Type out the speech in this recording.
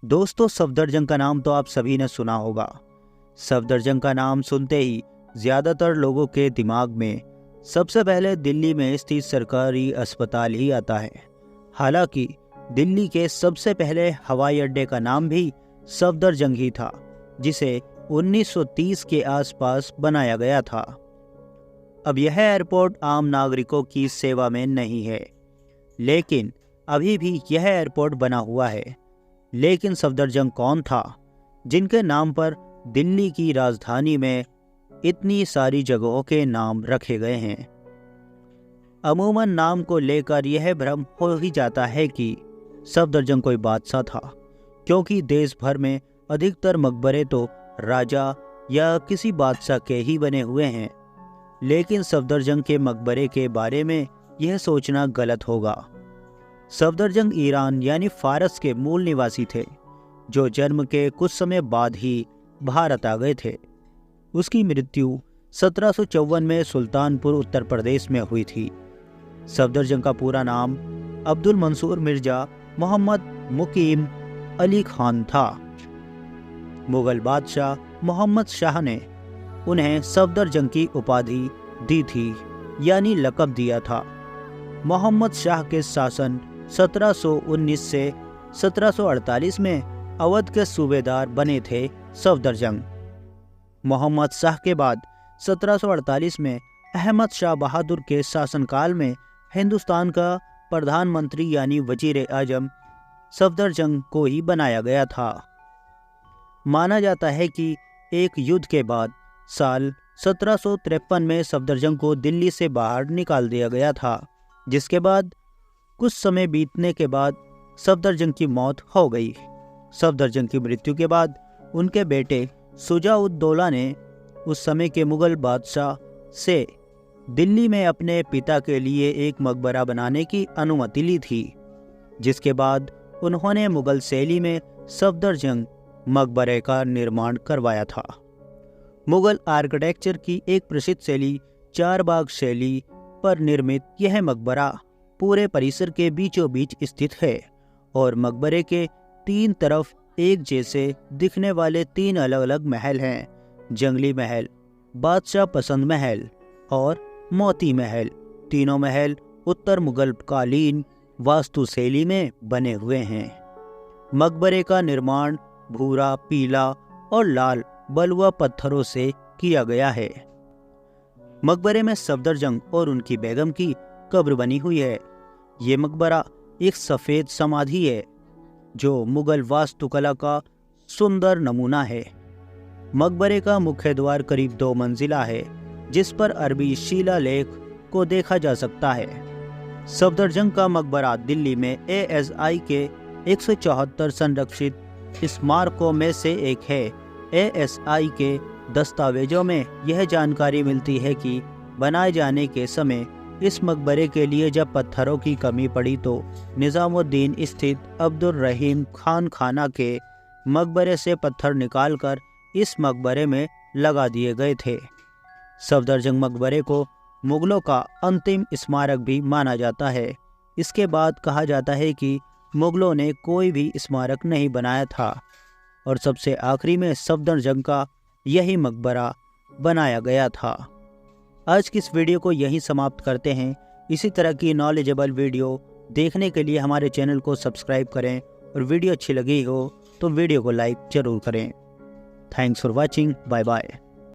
दोस्तों, सफदरजंग का नाम तो आप सभी ने सुना होगा। सफदरजंग का नाम सुनते ही ज़्यादातर लोगों के दिमाग में सबसे पहले दिल्ली में स्थित सरकारी अस्पताल ही आता है। हालांकि दिल्ली के सबसे पहले हवाई अड्डे का नाम भी सफदरजंग ही था, जिसे 1930 के आसपास बनाया गया था। अब यह एयरपोर्ट आम नागरिकों की सेवा में नहीं है, लेकिन अभी भी यह एयरपोर्ट बना हुआ है। लेकिन सफदरजंग कौन था जिनके नाम पर दिल्ली की राजधानी में इतनी सारी जगहों के नाम रखे गए हैं? अमूमन नाम को लेकर यह भ्रम हो ही जाता है कि सफदरजंग कोई बादशाह था, क्योंकि देश भर में अधिकतर मकबरे तो राजा या किसी बादशाह के ही बने हुए हैं। लेकिन सफदरजंग के मकबरे के बारे में यह सोचना गलत होगा। सफदरजंग ईरान यानी फारस के मूल निवासी थे, जो जन्म के कुछ समय बाद ही भारत आ गए थे। उसकी मृत्यु 1754 में सुल्तानपुर उत्तर प्रदेश में हुई थी। सफदरजंग का पूरा नाम अब्दुल मंसूर मिर्जा मोहम्मद मुकीम अली खान था। मुगल बादशाह मोहम्मद शाह ने उन्हें सफदरजंग की उपाधि दी थी, यानी लक़ब दिया था। मोहम्मद शाह के शासन 1719 से 1748 में अवध के सूबेदार बने थे सफदरजंग। मोहम्मद शाह के बाद 1748 में अहमद शाह बहादुर के शासनकाल में हिंदुस्तान का प्रधानमंत्री यानी वजीर आजम सफदरजंग को ही बनाया गया था। माना जाता है कि एक युद्ध के बाद साल 1753 में सफदरजंग को दिल्ली से बाहर निकाल दिया गया था, जिसके बाद कुछ समय बीतने के बाद सफदरजंग की मौत हो गई। सफदरजंग की मृत्यु के बाद उनके बेटे शुजा-उद-दौला ने उस समय के मुगल बादशाह से दिल्ली में अपने पिता के लिए एक मकबरा बनाने की अनुमति ली थी, जिसके बाद उन्होंने मुगल शैली में सफदरजंग मकबरे का निर्माण करवाया था। मुगल आर्किटेक्चर की एक प्रसिद्ध शैली चार बाग शैली पर निर्मित यह मकबरा पूरे परिसर के बीचों बीच स्थित है और मकबरे के तीन तरफ एक जैसे दिखने वाले तीन अलग अलग महल हैं: जंगली महल, बादशाह पसंद महल और मोती महल। तीनों महल उत्तर मुगल कालीन वास्तु शैली में बने हुए हैं। मकबरे का निर्माण भूरा, पीला और लाल बलुआ पत्थरों से किया गया है। मकबरे में सफदरजंग और उनकी बेगम की कब्र बनी हुई है। ये मकबरा एक सफ़ेद समाधि है, जो मुगल वास्तुकला का सुंदर नमूना है। मकबरे का मुख्य द्वार करीब 2 मंजिला है, जिस पर अरबी शिलालेख को देखा जा सकता है। सफदरजंग का मकबरा दिल्ली में ASI के 174 संरक्षित स्मारकों में से एक है। ASI के दस्तावेजों में यह जानकारी मिलती है कि बनाए जाने के समय इस मकबरे के लिए जब पत्थरों की कमी पड़ी तो निज़ामुद्दीन स्थित अब्दुल रहीम खान खाना के मकबरे से पत्थर निकालकर इस मकबरे में लगा दिए गए थे। सफदरजंग मकबरे को मुगलों का अंतिम स्मारक भी माना जाता है। इसके बाद कहा जाता है कि मुगलों ने कोई भी स्मारक नहीं बनाया था और सबसे आखिरी में सफदरजंग का यही मकबरा बनाया गया था। आज की इस वीडियो को यहीं समाप्त करते हैं। इसी तरह की नॉलेजेबल वीडियो देखने के लिए हमारे चैनल को सब्सक्राइब करें और वीडियो अच्छी लगी हो तो वीडियो को लाइक ज़रूर करें। Thanks for watching. Bye bye.